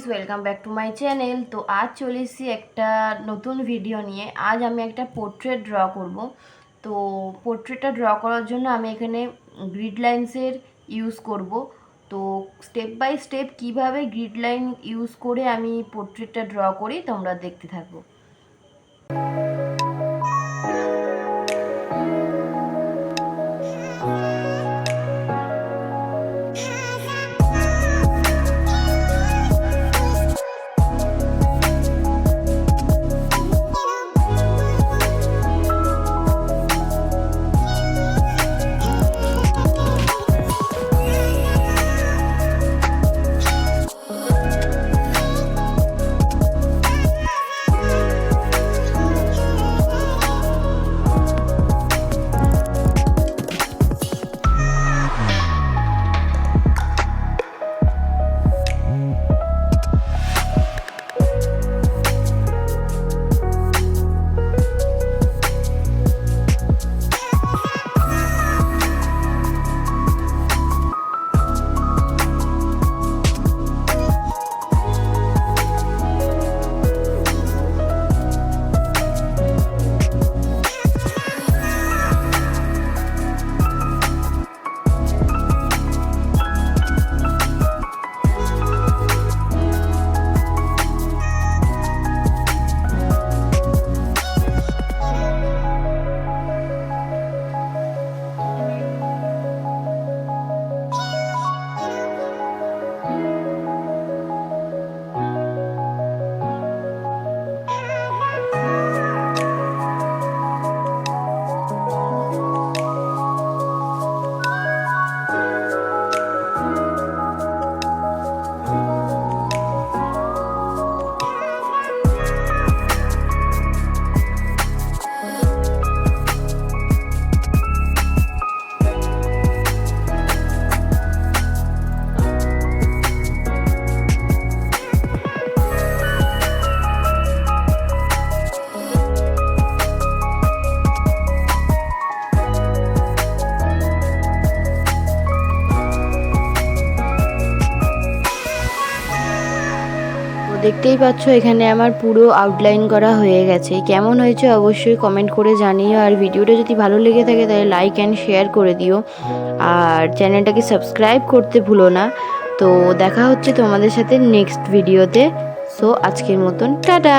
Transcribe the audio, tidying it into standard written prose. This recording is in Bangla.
Guys, welcome back to my channel. তো আজ চলে এসেছি একটা নতুন ভিডিও নিয়ে। আজ আমি একটা পোর্ট্রেট ড্র করব। তো পোর্ট্রেটটা ড্র করার জন্য আমি এখানে গ্রিড লাইন্সের ইউজ করব। তো স্টেপ বাই স্টেপ কিভাবে গ্রিড লাইন ইউজ করে আমি পোর্ট্রেটটা ড্র করি তোমরা দেখতে থাকো। দেখতেই পাচ্ছ এখানে আমার পুরো আউটলাইন করা হয়ে গেছে। কেমন হয়েছে অবশ্যই কমেন্ট করে জানিও। আর ভিডিওটা যদি ভালো লেগে থাকে তাহলে লাইক অ্যান্ড শেয়ার করে দিও, আর চ্যানেলটাকে সাবস্ক্রাইব করতে ভুলো না। তো দেখা হচ্ছে তোমাদের সাথে নেক্সট ভিডিওতে। সো আজকের মতন টাটা।